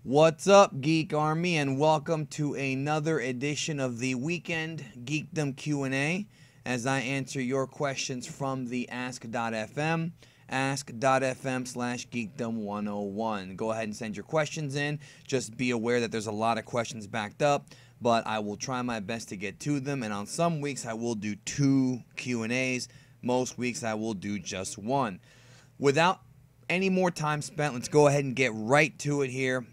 What's up, Geek Army, and welcome to another edition of the Weekend Geekdom Q&A as I answer your questions from the ask.fm, ask.fm/geekdom101. Go ahead and send your questions in. Just be aware that there's a lot of questions backed up, but I will try my best to get to them, and on some weeks I will do 2 Q&As. Most weeks I will do just 1. Without any more time spent, let's go ahead and get right to it here.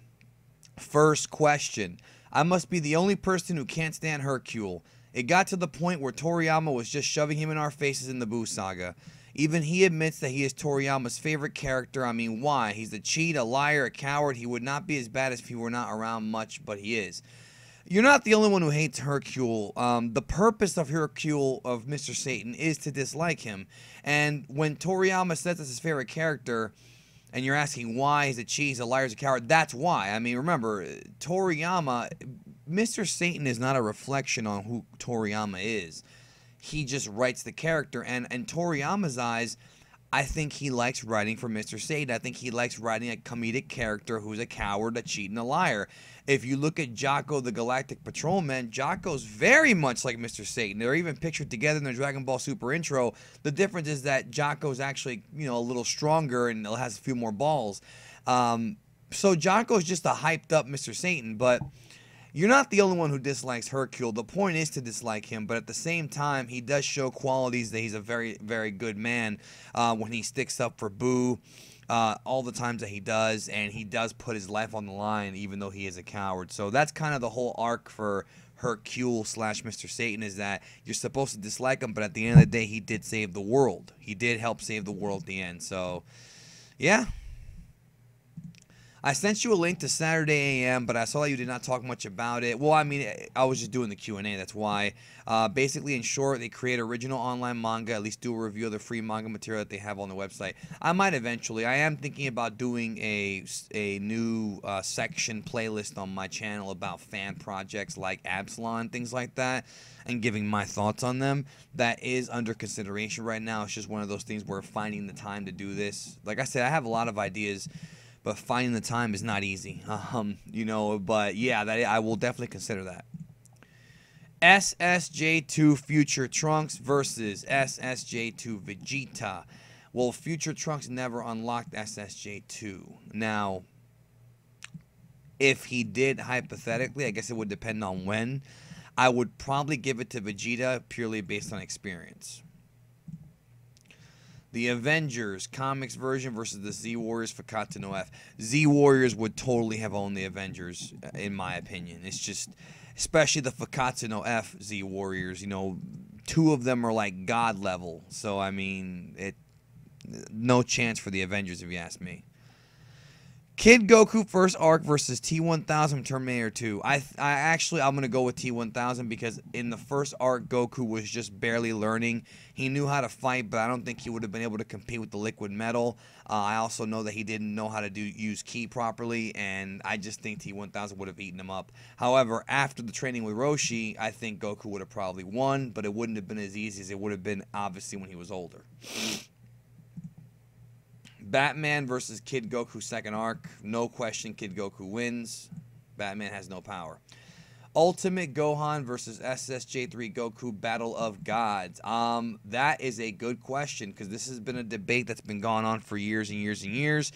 First question. I must be the only person who can't stand Hercule. It got to the point where Toriyama was just shoving him in our faces in the Buu saga. Even he admits that he is Toriyama's favorite character. I mean, why? He's a cheat, a liar, a coward. He would not be as bad if he were not around much, but he is. You're not the only one who hates Hercule. The purpose of Hercule, of Mr. Satan, is to dislike him. And when Toriyama says that's his favorite character, and you're asking why he's a cheat, he's a liar, he's a coward, that's why. I mean, remember, Toriyama, Mr. Satan is not a reflection on who Toriyama is. He just writes the character, and in Toriyama's eyes, I think he likes writing for Mr. Satan. I think he likes writing a comedic character who's a coward, a cheat, and a liar. If you look at Jocko the Galactic Patrolman, Jocko's very much like Mr. Satan. They're even pictured together in the Dragon Ball Super intro. The difference is that Jocko's actually, a little stronger and has a few more balls. So Jocko's just a hyped up Mr. Satan, but you're not the only one who dislikes Hercule. The point is to dislike him, but at the same time, he does show qualities that he's a very, very good man when he sticks up for Buu. All the times that he does, and he does put his life on the line even though he is a coward. So that's kind of the whole arc for Hercule / Mr. Satan, is that you're supposed to dislike him, but at the end of the day, he did save the world. He did help save the world at the end. So, yeah. I sent you a link to Saturday AM, but I saw that you did not talk much about it. Well, I mean, I was just doing the Q&A, that's why. Basically, in short, they create original online manga, at least do a review of the free manga material that they have on the website. I might eventually. I am thinking about doing a new section playlist on my channel about fan projects like Absalon, things like that, and giving my thoughts on them. That is under consideration right now. It's just one of those things where finding the time to do this. Like I said, I have a lot of ideas, but finding the time is not easy. But yeah, I will definitely consider that. SSJ2 Future Trunks versus SSJ2 Vegeta. Well, Future Trunks never unlocked SSJ2. Now, if he did, hypothetically, I guess it would depend on when. I would probably give it to Vegeta purely based on experience. The Avengers comics version versus the Z Warriors for Fakatsuno F. Z Warriors would totally have owned the Avengers, in my opinion. It's just, especially the Fakatsuno F Z Warriors, 2 of them are like God level. So, I mean, no chance for the Avengers if you ask me. Kid Goku first arc versus T-1000 Terminator 2. I'm going to go with T-1000 because in the first arc, Goku was just barely learning. He knew how to fight, but I don't think he would have been able to compete with the liquid metal. I also know that he didn't know how to use ki properly, and I just think T-1000 would have eaten him up. However, after the training with Roshi, I think Goku would have probably won, but it wouldn't have been as easy as it would have been, obviously, when he was older. Batman versus Kid Goku second arc. No question, Kid Goku wins. Batman has no power. Ultimate Gohan versus SSJ3 Goku Battle of Gods. That is a good question because this has been a debate that's been going on for years and years and years.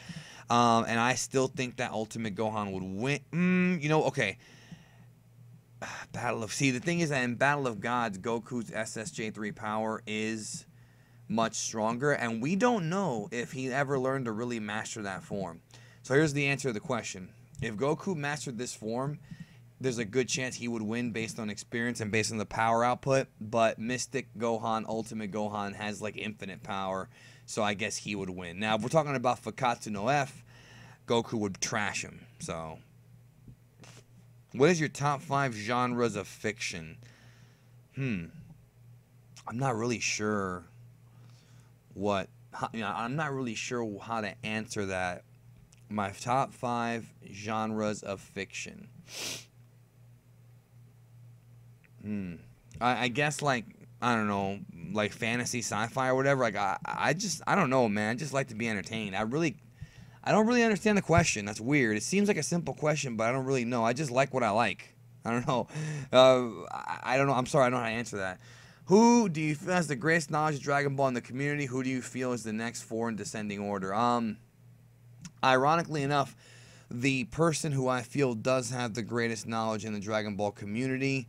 And I still think that Ultimate Gohan would win. Okay. The thing is that in Battle of Gods, Goku's SSJ3 power is much stronger, and we don't know if he ever learned to really master that form. So here's the answer to the question. If Goku mastered this form, there's a good chance he would win based on experience and based on the power output, but Mystic Gohan, Ultimate Gohan has like infinite power, so I guess he would win. Now, if we're talking about Fakatsuno F, Goku would trash him. So, what is your top 5 genres of fiction? I'm not really sure I'm not really sure how to answer that. My top 5 genres of fiction. I guess I don't know, fantasy, sci-fi or whatever. I don't know, man. I just like to be entertained. I don't really understand the question. That's weird. It seems like a simple question, but I don't really know. I just like what I like. I don't know. I don't know. I'm sorry. I don't know how to answer that. Who do you feel has the greatest knowledge of Dragon Ball in the community? Who do you feel is the next 4 in descending order? Ironically enough, the person who I feel does have the greatest knowledge in the Dragon Ball community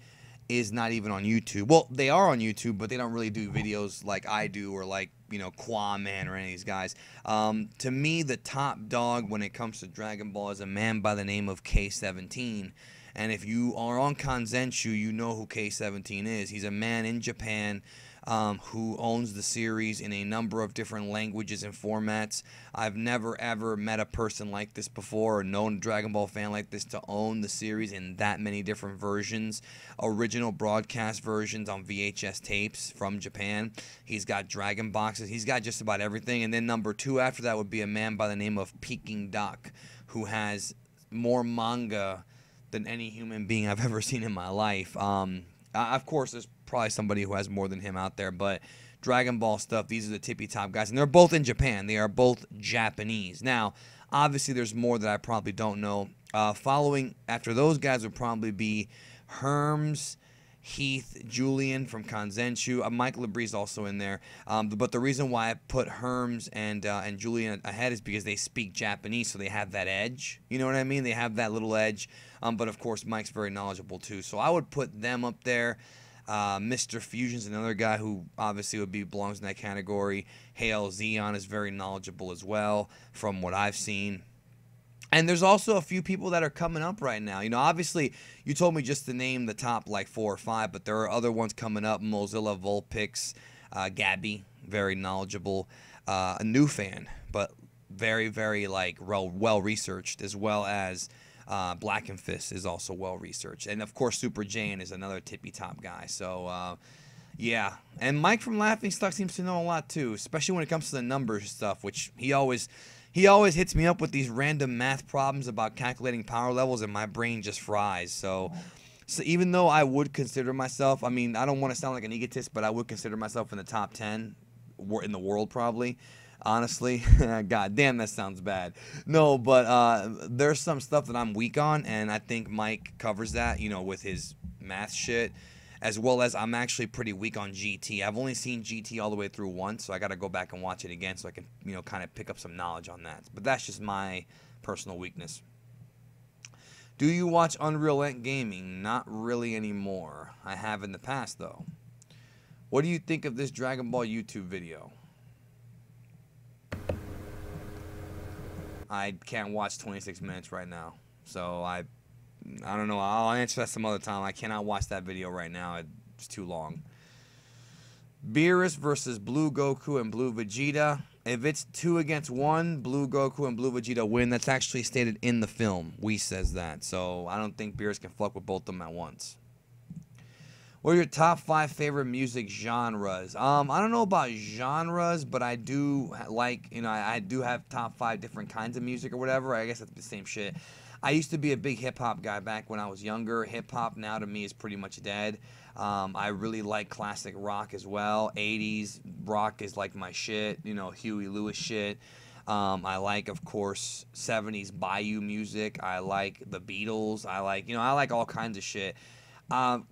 is not even on YouTube. Well, they are on YouTube, but they don't really do videos like I do or like, you know, Quaman or any of these guys. To me, the top dog when it comes to Dragon Ball is a man by the name of K17. And if you are on Kanzenshuu, you know who K17 is. He's a man in Japan who owns the series in a number of different languages and formats. I've never ever met a person like this before or known a Dragon Ball fan like this to own the series in that many different versions. Original broadcast versions on VHS tapes from Japan. He's got Dragon boxes. He's got just about everything. And then number 2 after that would be a man by the name of Peking Duck, who has more manga than any human being I've ever seen in my life. Of course, there's probably somebody who has more than him out there, but Dragon Ball stuff, these are the tippy top guys, and they're both in Japan. They are both Japanese. Now, obviously, there's more that I probably don't know. Following after those guys would probably be Herms, Heath, Julian from Kanzenshuu. Mike Labrie also in there. But the reason why I put Herms and Julian ahead is because they speak Japanese, so they have that edge. You know what I mean? They have that little edge. But of course, Mike's very knowledgeable too. So I would put them up there. Mr. Fusion's another guy who obviously belongs in that category. Hale Zeon is very knowledgeable as well, from what I've seen. And there's also a few people that are coming up right now. You know, obviously, you told me just to name the top like 4 or 5, but there are other ones coming up. Mozilla, Vulpix, Gabby, very knowledgeable. A new fan, but very, very like well researched, as well as Black and Fist is also well researched. And of course, Super Jane is another tippy top guy. So, yeah. And Mike from Laughing Stock seems to know a lot too, especially when it comes to the numbers stuff, which he always hits me up with these random math problems about calculating power levels, and my brain just fries. So even though I would consider myself, I mean, I don't want to sound like an egotist, but I would consider myself in the top 10 in the world probably. Honestly, God damn, that sounds bad. No, but there's some stuff that I'm weak on, and I think Mike covers that, you know, with his math shit. As well as I'm actually pretty weak on GT. I've only seen GT all the way through once, so I got to go back and watch it again so I can, you know, kind of pick up some knowledge on that. But that's just my personal weakness. Do you watch Unreal Ent Gaming? Not really anymore. I have in the past, though. What do you think of this Dragon Ball YouTube video? I can't watch 26 minutes right now, so I don't know. I'll answer that some other time. I cannot watch that video right now. It's too long. Beerus versus Blue Goku and Blue Vegeta. If it's 2 against 1, Blue Goku and Blue Vegeta win. That's actually stated in the film. Whis says that. So I don't think Beerus can fuck with both of them at once. What are your top 5 favorite music genres? I don't know about genres, but I do like, you know, I do have top 5 different kinds of music or whatever. I guess that's the same shit. I used to be a big hip-hop guy back when I was younger. Hip-hop now to me is pretty much dead. I really like classic rock as well. 80s rock is like my shit, you know, Huey Lewis shit. I like, of course, 70s Bayou music. I like the Beatles. I like all kinds of shit.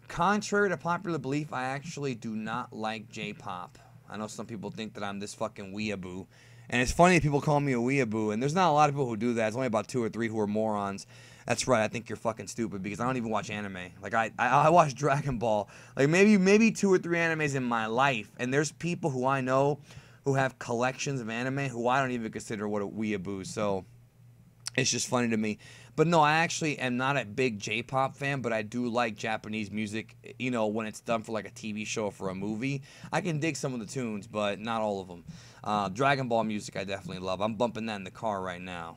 Contrary to popular belief, I actually do not like J-pop. I know some people think that I'm this fucking weeaboo. And it's funny that people call me a weeaboo, and there's not a lot of people who do that. It's only about 2 or 3 who are morons. That's right, I think you're fucking stupid because I don't even watch anime. Like, I watch Dragon Ball. Like, maybe 2 or 3 animes in my life, and there's people who I know who have collections of anime who I don't even consider what a weeaboo. So it's just funny to me. But no, I actually am not a big J-pop fan, but I do like Japanese music, you know, when it's done for like a TV show or for a movie. I can dig some of the tunes, but not all of them. Dragon Ball music I definitely love. I'm bumping that in the car right now.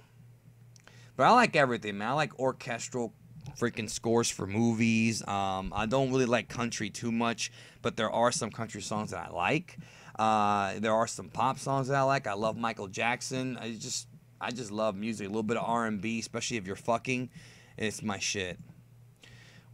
But I like everything, man. I like orchestral freaking scores for movies. I don't really like country too much, but there are some country songs that I like. There are some pop songs that I like. I love Michael Jackson. I just love music. A little bit of R&B, especially if you're fucking. It's my shit.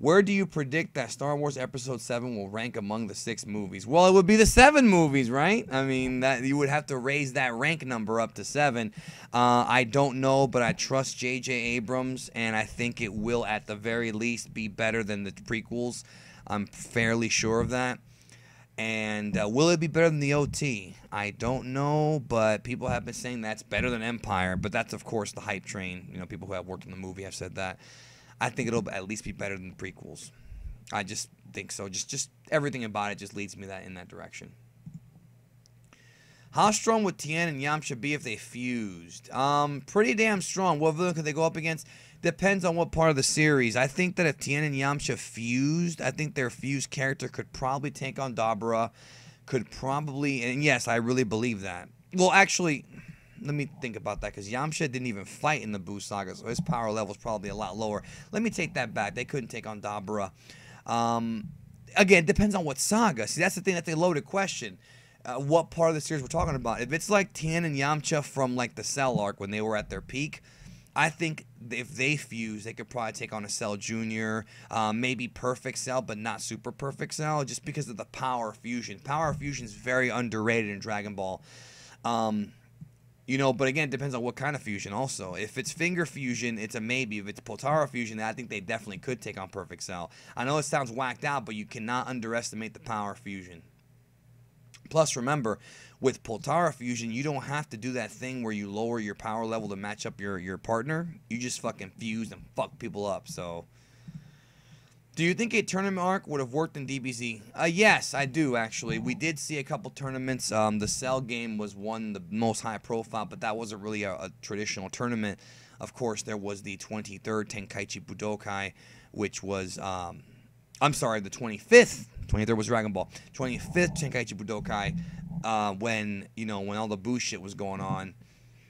Where do you predict that Star Wars Episode 7 will rank among the 6 movies? Well, it would be the 7 movies, right? I mean, that you would have to raise that rank number up to 7. I don't know, but I trust J.J. Abrams, and I think it will, at the very least, be better than the prequels. I'm fairly sure of that. And will it be better than the OT? I don't know, but people have been saying that's better than Empire. But that's, of course, the hype train. You know, people who have worked in the movie have said that. I think it'll at least be better than the prequels. I just think so. Just everything about it just leads me in that direction. How strong would Tien and Yamcha be if they fused? Pretty damn strong. What villain could they go up against? Depends on what part of the series. I think that if Tien and Yamcha fused, I think their fused character could probably take on Dabura. And yes, I really believe that. Well, actually, let me think about that, because Yamcha didn't even fight in the Buu Saga, so his power level is probably a lot lower. Let me take that back. They couldn't take on Dabura. Again, it depends on what saga. See, that's the thing. That's a loaded question. What part of the series we're talking about. If it's like Tien and Yamcha from like the Cell arc when they were at their peak, I think if they fuse, they could probably take on a Cell Jr., maybe Perfect Cell, but not Super Perfect Cell, just because of the power fusion. Power fusion is very underrated in Dragon Ball. You know, but again, it depends on what kind of fusion also. If it's finger fusion, it's a maybe. If it's Potara fusion, I think they definitely could take on Perfect Cell. I know it sounds whacked out, but you cannot underestimate the power fusion. Plus, remember, with Potara fusion, you don't have to do that thing where you lower your power level to match up your partner. You just fucking fuse and fuck people up, so... Do you think a tournament arc would have worked in DBZ? Yes, I do, actually. We did see a couple tournaments. The Cell game was one, the most high profile, but that wasn't really a traditional tournament. Of course, there was the 23rd Tenkaichi Budokai, which was, I'm sorry, the 25th. 23rd was Dragon Ball. 25th Tenkaichi Budokai, when all the Buu shit was going on.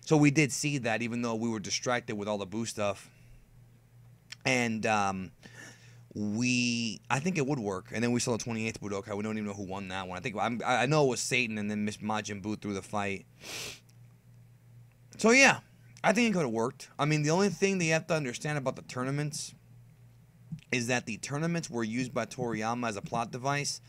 So we did see that, even though we were distracted with all the Buu stuff. And, I think it would work, and then we saw the 28th Budokai. We don't even know who won that one. I know it was Satan, and then Miss Majin Buu threw the fight. So yeah, I think it could have worked. I mean, the only thing that you have to understand about the tournaments is that the tournaments were used by Toriyama as a plot device,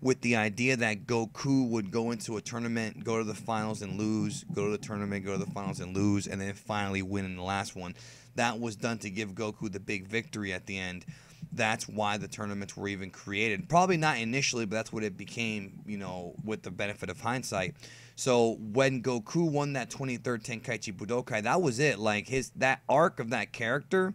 with the idea that Goku would go into a tournament, go to the finals and lose, go to the tournament, go to the finals and lose, and then finally win in the last one. That was done to give Goku the big victory at the end. That's why the tournaments were even created. Probably not initially, but that's what it became, with the benefit of hindsight. So when Goku won that 23rd Tenkaichi Budokai, that was it. Like, that arc of that character,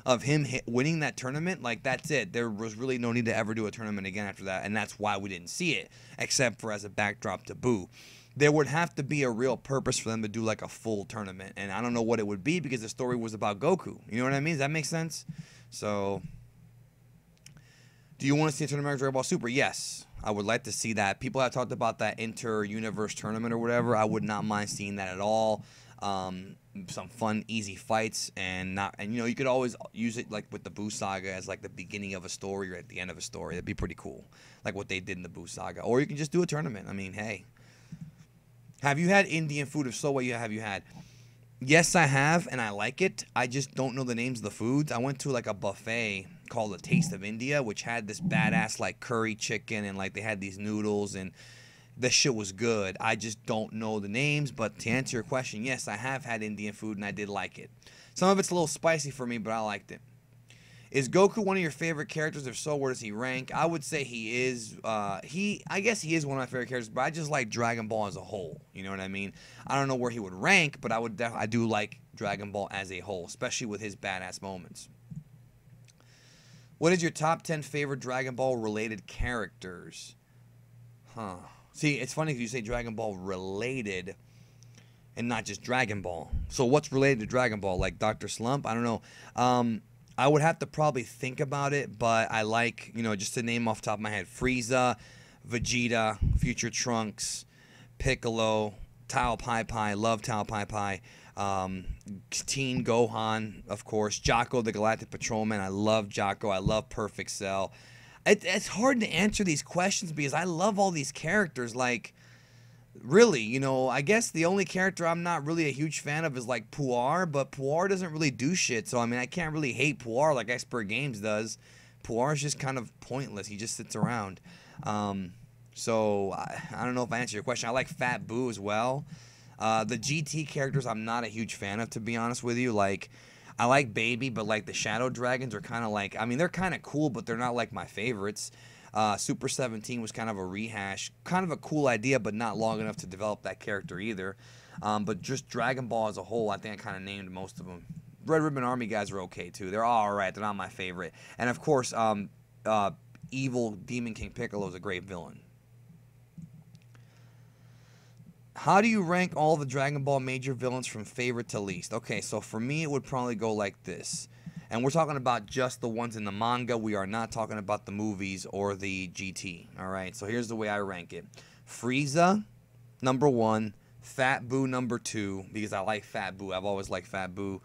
of him winning that tournament, like, that's it. There was really no need to ever do a tournament again after that, and that's why we didn't see it, except for as a backdrop to Buu. There would have to be a real purpose for them to do, like, a full tournament, and I don't know what it would be, because the story was about Goku. You know what I mean? Does that make sense? So... Do you want to see a tournament of Dragon Ball Super? Yes, I would like to see that. People have talked about that inter-universe tournament or whatever. I would not mind seeing that at all. Some fun, easy fights, and you could always use it like with the Buu Saga as like the beginning of a story or at the end of a story. That'd be pretty cool, like what they did in the Buu Saga. Or you can just do a tournament. I mean, hey, have you had Indian food? If so, what have you had? Yes, I have, and I like it. I just don't know the names of the foods. I went to like a buffet called The Taste of India, which had this badass like curry chicken, and like they had these noodles, and this shit was good. I just don't know the names, but to answer your question, yes, I have had Indian food, and I did like it. Some of it's a little spicy for me, but I liked it. Is Goku one of your favorite characters? If so, where does he rank? I would say he is. I guess he is one of my favorite characters, but I just like Dragon Ball as a whole. You know what I mean? I don't know where he would rank, but I do like Dragon Ball as a whole, especially with his badass moments. What is your top 10 favorite Dragon Ball related characters? Huh. See, it's funny because you say Dragon Ball related and not just Dragon Ball. So what's related to Dragon Ball? Like Dr. Slump? I don't know. I would have to probably think about it, but I like, just to name off the top of my head, Frieza, Vegeta, Future Trunks, Piccolo, Tao Pai Pai, love Tao Pai Pai, Teen Gohan, of course, Jaco the Galactic Patrolman, I love Jaco, I love Perfect Cell. It's hard to answer these questions because I love all these characters, like... Really, I guess the only character I'm not really a huge fan of is like Puar, but Puar doesn't really do shit, so I mean I can't really hate Puar like Expert Games does. Puar is just kind of pointless. He just sits around. So I don't know if I answered your question. I like Fat Boo as well. The GT characters I'm not a huge fan of, to be honest with you. Like, I like Baby, but like the Shadow Dragons are kind of like, I mean, they're kind of cool, but they're not like my favorites. Super 17 was kind of a rehash, kind of a cool idea, but not long enough to develop that character either. But just Dragon Ball as a whole, I think I kind of named most of them. Red Ribbon Army guys are okay too. They're all right. They're not my favorite. And of course, evil Demon King Piccolo is a great villain. How do you rank all the Dragon Ball major villains from favorite to least? Okay, so for me, it would probably go like this. And we're talking about just the ones in the manga. We are not talking about the movies or the GT. All right, so here's the way I rank it. Frieza, number 1. Fat Boo, number 2, because I like Fat Boo. I've always liked Fat Boo.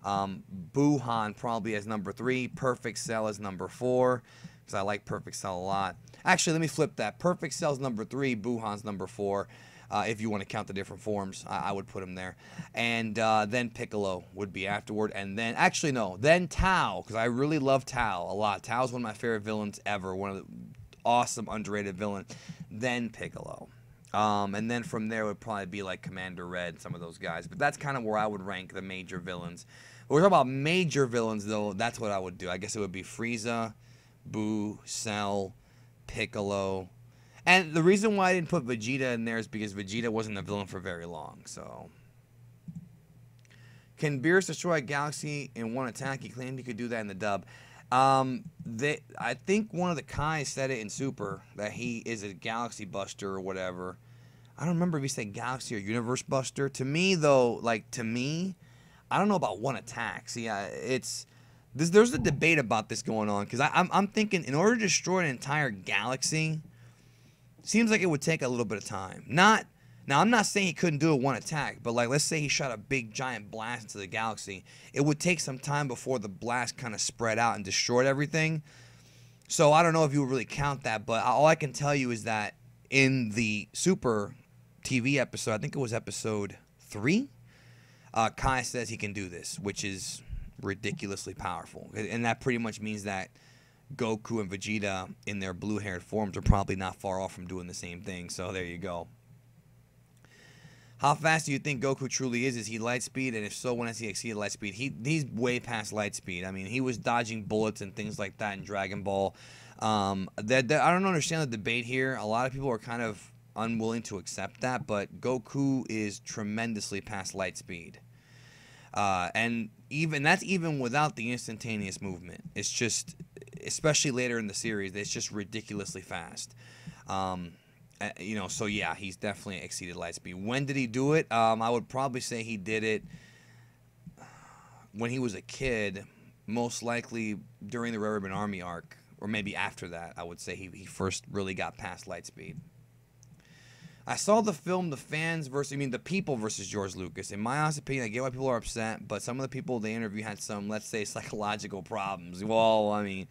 Buhan probably as number 3. Perfect Cell as number 4, because I like Perfect Cell a lot. Actually, let me flip that. Perfect Cell's number 3. Buhan's number 4. If you want to count the different forms, I would put him there. And then Piccolo would be afterward. And then, actually, no, then Tao, because I really love Tao a lot. Tao's one of my favorite villains ever. One of the awesome, underrated villains. Then Piccolo. And then from there would probably be like Commander Red, some of those guys. But that's kind of where I would rank the major villains. When we're talking about major villains, though, that's what I would do. I guess it would be Frieza, Boo, Cell, Piccolo. And the reason why I didn't put Vegeta in there is because Vegeta wasn't a villain for very long. So, can Beerus destroy a galaxy in one attack? He claimed he could do that in the dub. I think one of the Kais said it in Super, that he is a galaxy buster or whatever. I don't remember if he said galaxy or universe buster. To me, though, I don't know about one attack. See, there's a debate about this going on, because I'm thinking in order to destroy an entire galaxy, seems like it would take a little bit of time. Now, I'm not saying he couldn't do it one attack, but like, let's say he shot a big giant blast into the galaxy. It would take some time before the blast kind of spread out and destroyed everything. So I don't know if you would really count that, but all I can tell you is that in the Super TV episode, I think it was episode 3, Kai says he can do this, which is ridiculously powerful. And that pretty much means that Goku and Vegeta in their blue-haired forms are probably not far off from doing the same thing. So there you go. How fast do you think Goku truly is? Is he light speed? And if so, when has he exceeded light speed? He's way past light speed. I mean, he was dodging bullets and things like that in Dragon Ball. I don't understand the debate here. A lot of people are kind of unwilling to accept that, but Goku is tremendously past light speed. And that's even without the instantaneous movement. It's just, especially later in the series, it's just ridiculously fast. So yeah, he's definitely exceeded light speed. When did he do it? I would probably say he did it when he was a kid, most likely during the Red Ribbon Army arc, or maybe after that. I would say he first really got past light speed. I saw the film The People versus George Lucas. In my honest opinion, I get why people are upset, but some of the people they interviewed had some, let's say, psychological problems. Well, I mean,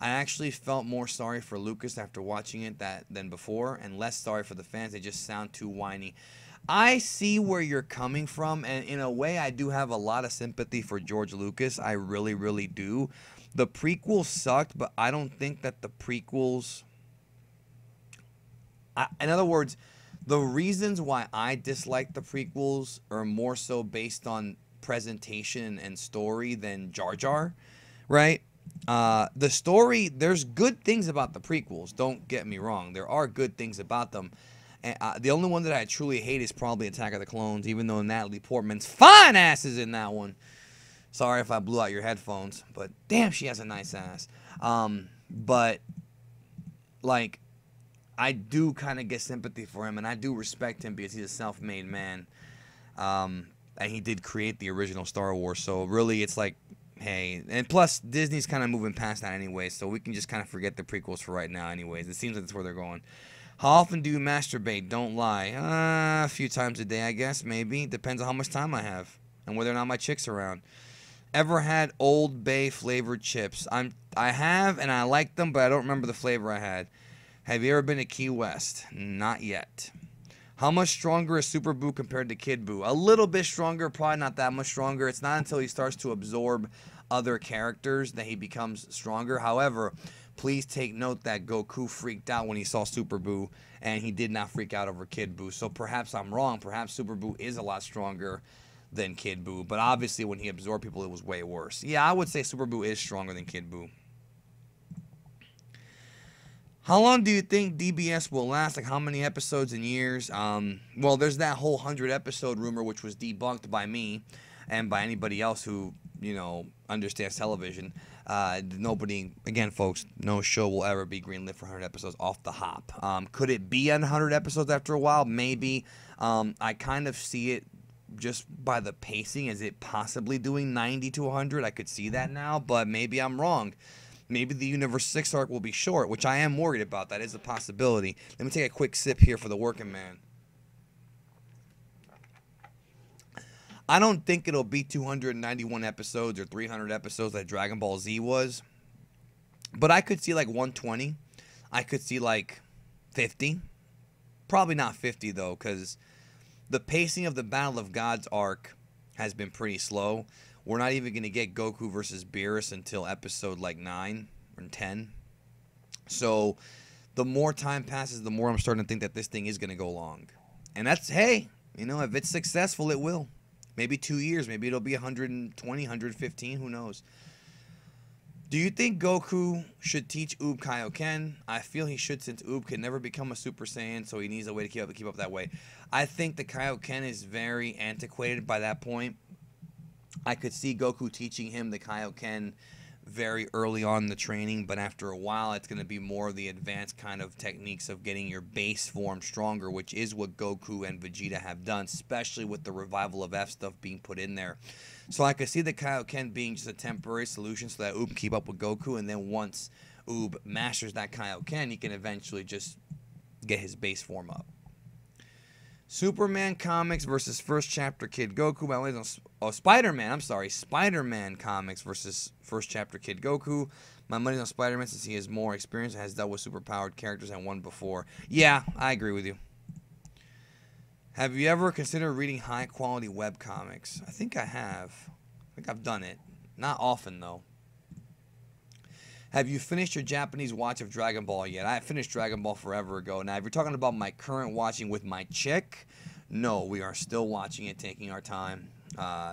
I actually felt more sorry for Lucas after watching it than before, and less sorry for the fans. They just sound too whiny. I see where you're coming from, and in a way, I do have a lot of sympathy for George Lucas. I really, really do. The prequels sucked, but I don't think that the prequels... in other words, the reasons why I dislike the prequels are more so based on presentation and story than Jar Jar, right? The story, there's good things about the prequels, don't get me wrong. There are good things about them. And, the only one that I truly hate is probably Attack of the Clones, even though Natalie Portman's fine ass is in that one. Sorry if I blew out your headphones, but damn, she has a nice ass. But, like... I do kind of get sympathy for him, and I do respect him because he's a self-made man. And he did create the original Star Wars, so really it's like, hey. And plus, Disney's kind of moving past that anyway, so we can just kind of forget the prequels for right now anyways. It seems like that's where they're going. How often do you masturbate? Don't lie. A few times a day, I guess, maybe. Depends on how much time I have and whether or not my chick's around. Ever had Old Bay flavored chips? I have, and I like them, but I don't remember the flavor I had. Have you ever been to Key West? Not yet. How much stronger is Super Boo compared to Kid Boo? A little bit stronger, probably not that much stronger. It's not until he starts to absorb other characters that he becomes stronger. However, please take note that Goku freaked out when he saw Super Buu, and he did not freak out over Kid Buu. So perhaps I'm wrong. Perhaps Super Buu is a lot stronger than Kid Buu. But obviously when he absorbed people, it was way worse. Yeah, I would say Super Buu is stronger than Kid Buu. How long do you think DBS will last? Like how many episodes and years? Well, there's that whole 100-episode rumor, which was debunked by me and by anybody else who, you know, understands television. Nobody, again, folks, no show will ever be greenlit for 100 episodes off the hop. Could it be 100 episodes after a while? Maybe. I kind of see it just by the pacing as it possibly doing 90 to 100. I could see that now, but maybe I'm wrong. Maybe the Universe 6 arc will be short, which I am worried about. That is a possibility. Let me take a quick sip here for the working man. I don't think it'll be 291 episodes or 300 episodes like Dragon Ball Z was. But I could see like 120. I could see like 50. Probably not 50 though, because the pacing of the Battle of Gods arc has been pretty slow. We're not even going to get Goku versus Beerus until episode like 9 or 10. So the more time passes, the more I'm starting to think that this thing is going to go long. And that's, hey, you know, if it's successful, it will. Maybe 2 years. Maybe it'll be 120, 115. Who knows? Do you think Goku should teach Oob Kaioken? I feel he should, since Oob can never become a Super Saiyan, so he needs a way to keep up that way. I think the Kaioken is very antiquated by that point. I could see Goku teaching him the Kaioken very early on in the training, but after a while it's going to be more of the advanced kind of techniques of getting your base form stronger, which is what Goku and Vegeta have done, especially with the Revival of F stuff being put in there. So I could see the Kaioken being just a temporary solution so that Oob can keep up with Goku, and then once Oob masters that Kaioken, he can eventually just get his base form up. Superman comics versus first chapter Kid Goku. My money's on Spider-Man. I'm sorry, Spider-Man comics versus first chapter Kid Goku. My money's on Spider-Man since he has more experience and has dealt with superpowered characters and won before. Yeah, I agree with you. Have you ever considered reading high quality web comics? I think I have. I think I've done it. Not often though. Have you finished your Japanese watch of Dragon Ball yet? I finished Dragon Ball forever ago. Now, if you're talking about my current watching with my chick, no, we are still watching it, taking our time.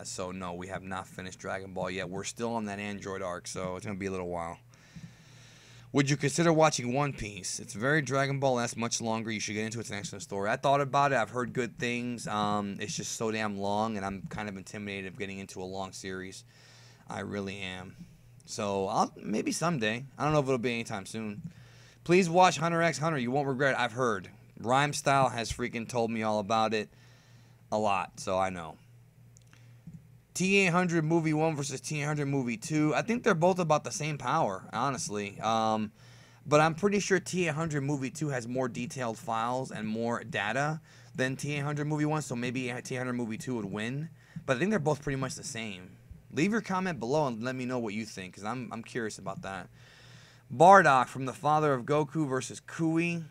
So, no, we have not finished Dragon Ball yet. We're still on that Android arc, so it's going to be a little while. Would you consider watching One Piece? It's very Dragon Ball-esque, much longer. You should get into it. It's an excellent story. I thought about it. I've heard good things. It's just so damn long, and I'm kind of intimidated of getting into a long series. I really am. So, maybe someday. I don't know if it'll be anytime soon. Please watch Hunter x Hunter. You won't regret it. I've heard. Rhyme Style has freaking told me all about it a lot, so I know. T-800 Movie 1 versus T-800 Movie 2. I think they're both about the same power, honestly. But I'm pretty sure T-800 Movie 2 has more detailed files and more data than T-800 Movie 1, so maybe T-800 Movie 2 would win. But I think they're both pretty much the same. Leave your comment below and let me know what you think, because I'm curious about that. Bardock from the father of Goku versus Kui.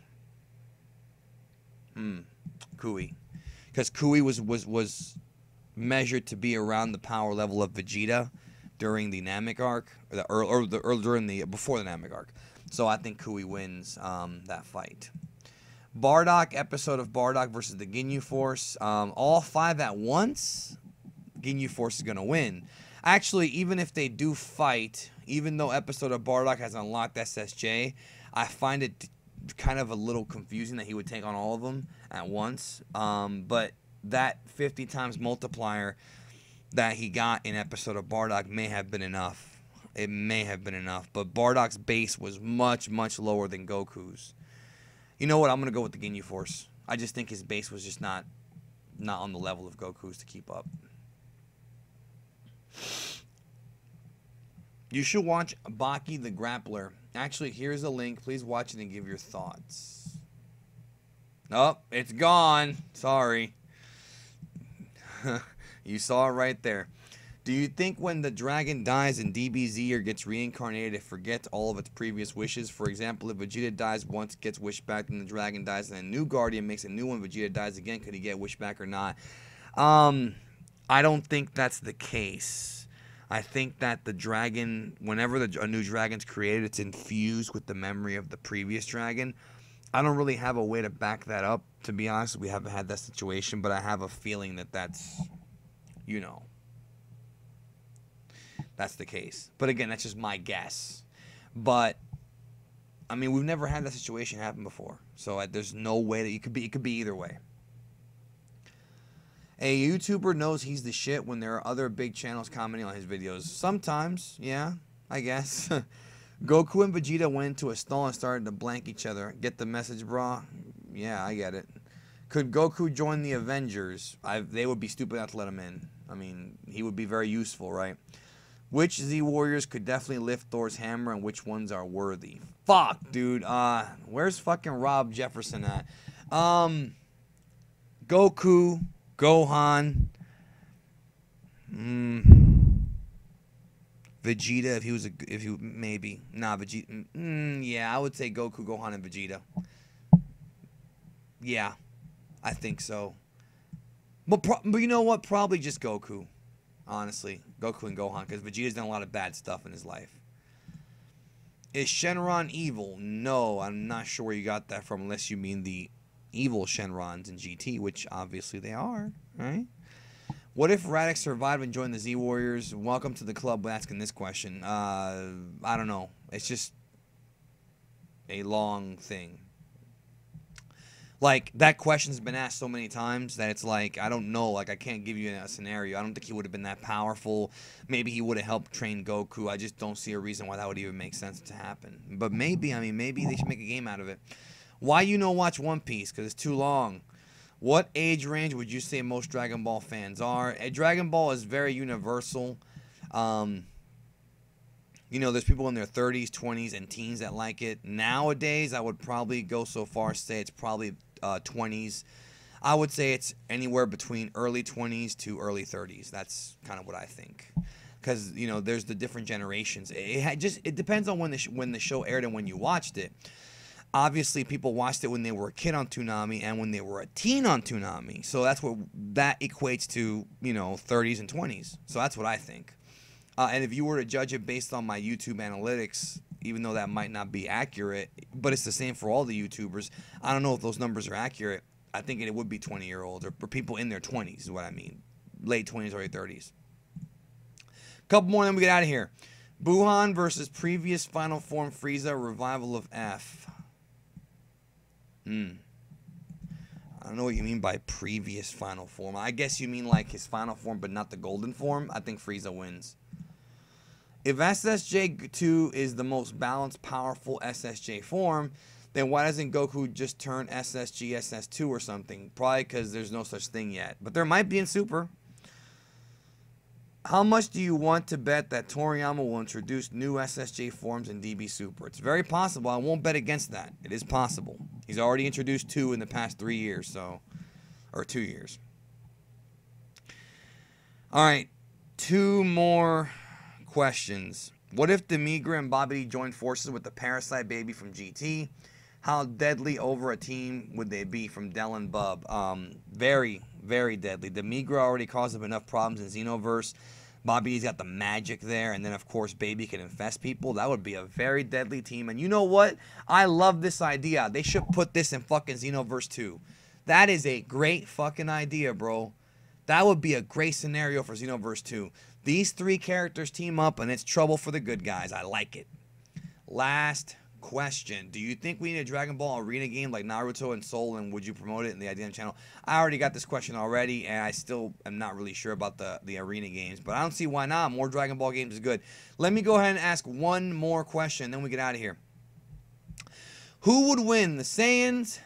Kui. Because Kui was measured to be around the power level of Vegeta during the Namek arc, or before the Namek arc. So I think Kui wins that fight. Bardock, episode of Bardock versus the Ginyu Force. All 5 at once, Ginyu Force is going to win. Actually, even if they do fight, even though episode of Bardock has unlocked SSJ, I find it kind of a little confusing that he would take on all of them at once. But that 50 times multiplier that he got in episode of Bardock may have been enough. It may have been enough. But Bardock's base was much, much lower than Goku's. You know what? I'm going to go with the Ginyu Force. I just think his base was just not on the level of Goku's to keep up. You should watch Baki the Grappler. Actually, here's a link. Please watch it and give your thoughts. Oh, it's gone. Sorry. You saw it right there. Do you think when the dragon dies in DBZ or gets reincarnated, it forgets all of its previous wishes? For example, if Vegeta dies once, gets wished back, then the dragon dies, and a new guardian makes a new one, Vegeta dies again, could he get wished back or not? I don't think that's the case. I think that the dragon, whenever a new dragon's created, it's infused with the memory of the previous dragon. I don't really have a way to back that up, to be honest. We haven't had that situation, but I have a feeling that that's, you know, that's the case. But again, that's just my guess. But I mean, we've never had that situation happen before, so there's no way that it could be either way. A YouTuber knows he's the shit when there are other big channels commenting on his videos. Sometimes, yeah, I guess. Goku and Vegeta went into a stall and started to blank each other. Get the message, brah? Yeah, I get it. Could Goku join the Avengers? They would be stupid not to let him in. I mean, he would be very useful, right? Which Z Warriors could definitely lift Thor's hammer and which ones are worthy? Fuck, dude. Where's fucking Rob Jefferson at? Goku, Gohan, Vegeta if he maybe. Nah, Vegeta. Yeah, I would say Goku, Gohan, and Vegeta. Yeah, I think so. But you know what? Probably just Goku. Honestly, Goku and Gohan, because Vegeta's done a lot of bad stuff in his life. Is Shenron evil? No, I'm not sure where you got that from, unless you mean the evil Shenrons in GT, which obviously they are, right? What if Radix survived and joined the Z Warriors? Welcome to the club asking this question. I don't know. It's just a long thing. Like, that question's been asked so many times that it's like, I don't know. Like, I can't give you a scenario. I don't think he would have been that powerful. Maybe he would have helped train Goku. I just don't see a reason why that would even make sense to happen. But maybe, I mean, maybe they should make a game out of it. Why you no watch One Piece? Because it's too long. What age range would you say most Dragon Ball fans are? Dragon Ball is very universal. You know, there's people in their 30s, 20s, and teens that like it. Nowadays, I would probably go so far as to say it's probably 20s. I would say it's anywhere between early 20s to early 30s. That's kind of what I think. Because, you know, there's the different generations. It depends on when the show aired and when you watched it. Obviously, people watched it when they were a kid on Toonami and when they were a teen on Toonami. So that's what that equates to, you know, 30s and 20s. So that's what I think. And if you were to judge it based on my YouTube analytics, even though that might not be accurate, but it's the same for all the YouTubers, I don't know if those numbers are accurate. I think it would be 20-year-olds or people in their 20s is what I mean. Late 20s, early 30s. Couple more, then we get out of here. Buhan versus previous Final Form Frieza, Revival of F. I don't know what you mean by previous Final Form. I guess you mean like his Final Form, but not the Golden Form. I think Frieza wins. If SSJ2 is the most balanced, powerful SSJ form, then why doesn't Goku just turn SSG SS2 or something? Probably because there's no such thing yet. But there might be in Super. How much do you want to bet that Toriyama will introduce new SSJ forms in DB Super? It's very possible. I won't bet against that. It is possible. He's already introduced 2 in the past 3 years, or 2 years. All right, 2 more questions. What if Demigra and Babidi joined forces with the Parasite Baby from GT? How deadly over a team would they be from Del and Bub? Very, very deadly. Demigra already caused them enough problems in Xenoverse. Babidi's got the magic there, and then of course Baby can infest people. That would be a very deadly team. And you know what? I love this idea. They should put this in fucking Xenoverse 2. That is a great fucking idea, bro. That would be a great scenario for Xenoverse 2. These 3 characters team up, and it's trouble for the good guys. I like it. Last question. Do you think we need a Dragon Ball Arena game like Naruto and Soul, and would you promote it in the IDM channel? I already got this question already, and I still am not really sure about the Arena games, but I don't see why not. More Dragon Ball games is good. Let me go ahead and ask one more question, then we get out of here. Who would win, the Saiyans,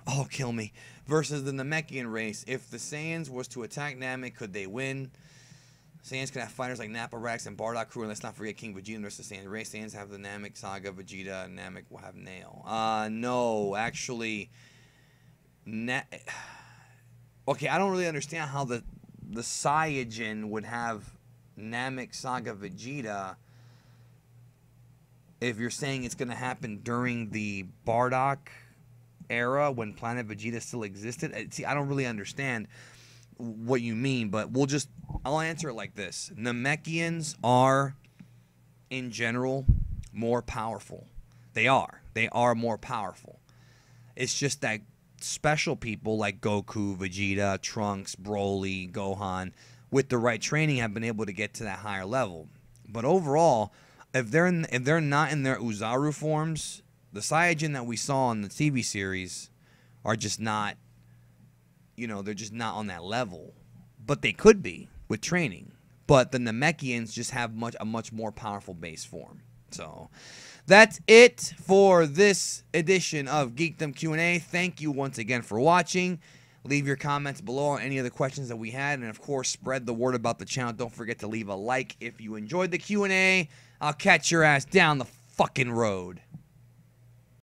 oh kill me, versus the Namekian race? If the Saiyans was to attack Namek, could they win? Saiyans can have fighters like Nappa, Rex, and Bardock Crew, and let's not forget King Vegeta versus the Saiyan race. Saiyans have the Namek, Saga, Vegeta, and Namek will have Nail. No, actually, okay, I don't really understand how the Saiyajin would have Namek, Saga, Vegeta if you're saying it's going to happen during the Bardock era when Planet Vegeta still existed. See, I don't really understand. what you mean, but I'll answer it like this. Namekians are, in general, more powerful. They are more powerful. It's just that special people like Goku, Vegeta, Trunks, Broly, Gohan, with the right training, have been able to get to that higher level. But overall, if they're not in their Uzaru forms, the Saiyajin that we saw in the TV series are just not, they're just not on that level. But they could be with training. But the Namekians just have a much more powerful base form. So that's it for this edition of Geekdom Q&A. Thank you once again for watching. Leave your comments below on any of the questions that we had. And, of course, spread the word about the channel. Don't forget to leave a like if you enjoyed the Q&A. I'll catch your ass down the fucking road.